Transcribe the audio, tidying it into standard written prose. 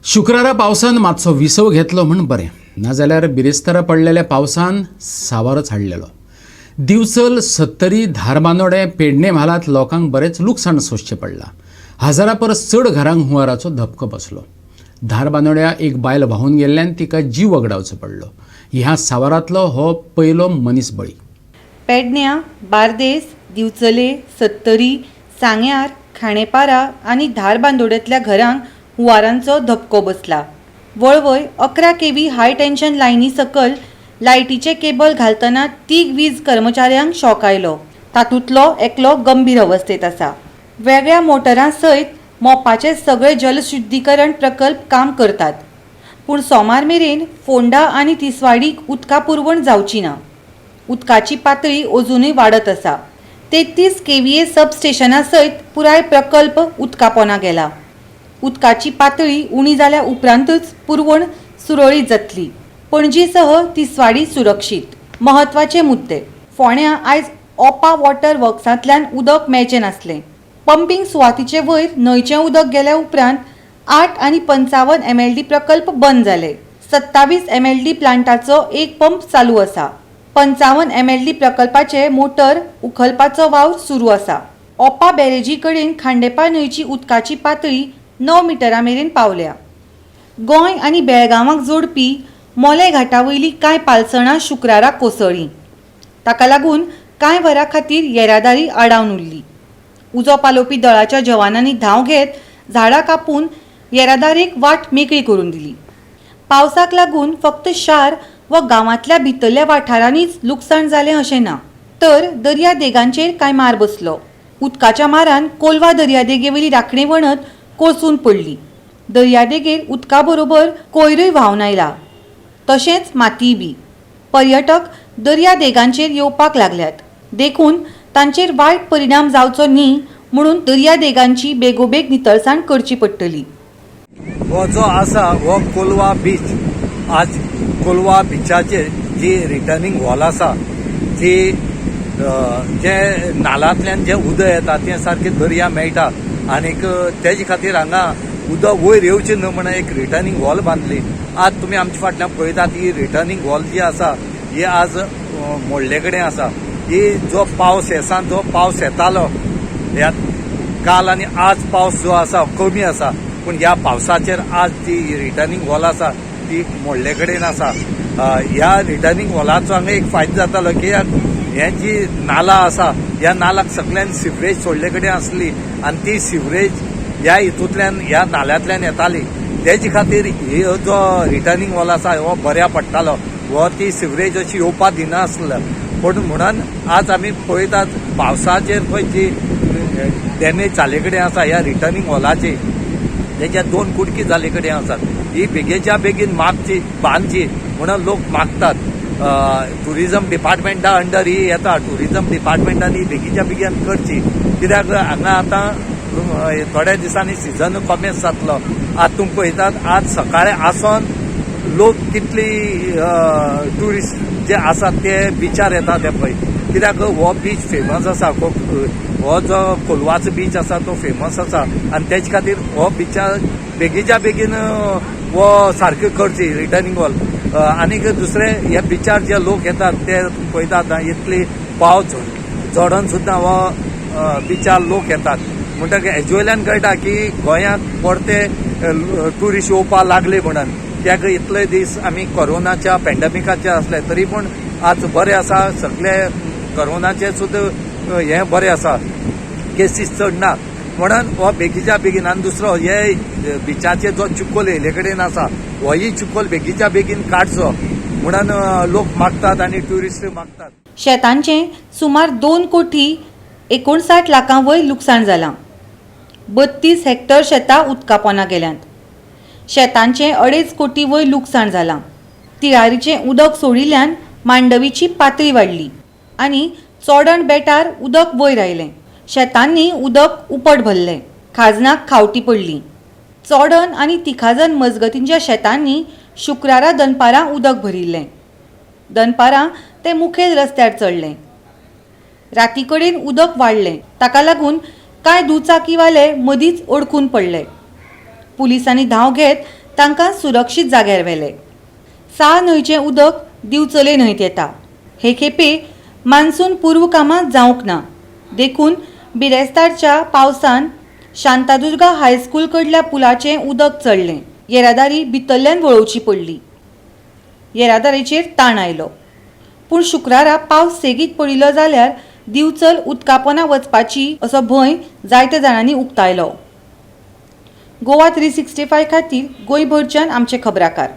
शुक्रारा पावसान मातसो विसव घेतलो म्हण बरें, नाजाल्यार बिरेस्तारा पडलेल्या पावसान सावरच हाडलेलो. दिवचल सत्तरी धारबांदोडे पेडणे म्हालांत लोकांक बरेंच लुकसाण सोंसचें पडलां. हजारा परस चड घरांक हुंवाराचो धपको बसलो. धारबांदोड्या एक बायल व्हांवून गेल्ल्यान तिका जीव वगडावचो पडलो. ह्या सावरांतलो हो पयलो मनीस बळी. पेडण्यां, बार्देस, दिवचले, सत्तरी, सांग्यार, खांडेपारा आनी धारबांदोड्यांतल्या घरांक हुंवारांचो धपको बसला. वळवय 11 केव्ही हाय टेन्शन लायनी सकल लायटीचे केबल घालतना तीग वीज कर्मचाऱ्यांक शॉक आयलो. तातूंतलो एकलो गंभीर अवस्थेत आसा. वेगळ्या मोटरां सयत मोपाचे सगळे जलशुद्धीकरण प्रकल्प काम करतात, पूण सोमार मेरेन फोंडा आनी तिसवाडीक उदका पुरवण जावची ना. उदकाची पातळी अजूनय वाडत आसा. 33 केव्हीए सबस्टेशनां सयत पुराय प्रकल्प उदका पोंदा गेला. उदकाची पातळी उणी जाल्या उपरांतच पुरवण सुरळीत जातली. पणजीसह तिसवाडी सुरक्षीत. महत्वाचे मुद्दे. फोंड्यां आयज ओपा वॉटर वर्क्सांतल्यान उदक मेळचें नासलें. पंपिंग सुवातीचे वयर न्हंयचें उदक गेल्या उपरांत 8 आनी 55 MLD प्रकल्प बंद जाले. 27 MLD प्लांटाचो एक पंप चालू आसा. 55 MLD प्रकल्पाचे मोटर उखलपाचो वावर सुरू आसा. ओपा बॅरेजी कडेन खांडेपार न्हंयची उदकाची पातळी 9 मिटरां मेरेन पावल्या. गोंय आनी बेळगांवाक जोडपी मोले घाटा वयली कांय पालसणां शुक्रारा कोसळ्ळीं. ताका लागून कांय वरां खातीर येरादारी आडावन उरली. उजो पालोवपी दळाच्या जवानांनी धांव घेत झाडां कापून येरादारीक वाट मेकळी करून दिली. पावसाक लागून फक्त शार व गांवांतल्या भितरल्या वाठारांनीच लुकसाण जालें अशें ना, तर दर्या देगांचेर कांय मार बसलो. उदकाच्या मारान कोलवा दर्यादेगेवयली राखणी वणत कोळसून पडली. दर्यादेगेर उदका बरोबर कोयरूय व्हांवन आयला, तशेंच मातीय बी. पर्यटक दर्या देगांचेर येवपाक लागल्यात, देखून तांचेर वायट परिणाम जावचो न्ही म्हणून दर्या देगांची बेगोबेग नितळसाण करची पडटली. हो जो आसा हो कोलवा बीच. आज कोलवा बिचाचेर जी रिटर्निंग वॉल आसा जी जे नालांतल्यान जे उदक येता तें सारकें दर्या मेळटा आनीक तेजे खातीर हांगा उदक वयर येवचें न्हय म्हणून एक रिटर्निंग वॉल बांदली. आज तुमी आमच्या फाटल्यान पळयतात ही रिटर्निंग वॉल जी आसा ही आज मोडले कडेन आसा. ही जो पावस येसान जो पावस येतालो ह्या काल आनी आज पावस जो आसा कमी आसा, पूण ह्या पावसाचेर आज ती रिटर्निंग वॉल आसा ती मोडले कडेन आसा. ह्या रिटर्निंग वॉलाचो हांगा एक फायदो जातालो की हे जी नाला आसा ह्या नालाक सकल्यान सिवरेज सोडले कडेन आसली आनी ती सिवरेज ह्या हितूंतल्यान ह्या नाल्यांतल्यान येताली. तेजे खातीर हो जो रिटर्निंग वॉल आसा हो बऱ्या पडटालो. हो ती सिवरेज अशी येवपाक दिनासलो. पूण म्हणून आज आमी पळयतात पावसाचेर पळय जी डॅमेज जाले कडेन आसा ह्या रिटर्निंग वॉलाची तेच्या 2 कुडकी जाले कडेन आसात. ही बेगीच्या बेगीन मागची बांदची म्हणून लोक मागतात. टुरिजम डिपार्टमेंटा अंडर ही येता. टुरिजम डिपार्टमेंटान ही बेगीच्या बेगीन करची, कित्याक हांगा आतां थोड्या दिसांनी सिजन कमेस जातलो. आज तुमी पळयतात आज सकाळी आसोन लोक कितली ट्युरिस्ट जे आसात ते बिचार येता ते पळय, कित्याक हो बीच फेमस आसा. हो जो कोलवाचो बीच आसा तो फेमस आसा आनी तेजे खातीर हो बिचार बेगीच्या बेगीन हो सारकें करची रिटर्निंग वॉल. आनीक दुसरे ह्या बिचार जे लोक येतात ते पळयतात इतली पावस झडोन सुद्दां हो बिचार लोक येतात. म्हणटकीर हेजे वयल्यान कळटा की गोंयांत परते ट्युरिस्ट येवपाक लागले म्हणून. कित्याक इतले दीस आमी कोरोनाच्या पॅन्डेमिकाचे आसले तरी पूण आज बरें आसा. सगळे कोरोनाचे सुद्दां हें बरें आसा, केसीस चड ना म्हणून हो बेगीच्या बेगीन. आनी दुसरो हे बिचाचे जो चिकोल येयले कडेन आसा होय चिकोल बेगीच्या बेगीन काडचो म्हणून लोक मागतात आनी ट्युरिस्ट मागतात. शेतांचें सुमार 2 कोटी 59 लाखां वयर लुकसाण जालां. 32 हेक्टर शेतां उदका पोंदा गेल्यांत. शेतांचें 2.5 कोटी वयर लुकसाण जालां. तिळारीचें उदक सोडिल्ल्यान मांडवीची पातळी वाडली आनी चोडण बेटार उदक वयर आयलें. शेतांनी उदक उपट भरलें. खाजनाक खावटी पडली. चोडण आनी तिखाजन मजगतींच्या शेतांनी शुक्रारा दनपारां उदक भरिल्लें. दनपारां ते मुखेल रस्त्यार चडलें. राती कडेन उदक वाडलें. ताका लागून कांय दुचाकीवाले मदींच अडकून पडले. पुलिसांनी धांव घेत तांकां सुरक्षीत जाग्यार व्हेले. साळ न्हंयचें उदक दिवचले न्हंयत येता. हे खेपे मान्सून पूर्व कामां जावंक ना. देखून बिरेस्तारच्या पावसान शांतादुर्गा हायस्कूल कडल्या पुलाचें उदक चडलें. येरादारी भितरल्यान वळोवची पडली. येरादारीचेर ताण आयलो. पूण शुक्रारा पावस सेगीत पडिल्लो जाल्यार दिवचल उदकापोंदा वचपाची असो भंय जायत्या जाणांनी उक्तायलो. गोवा 365 खातीर गोंयभरच्यान आमचे खबराकार.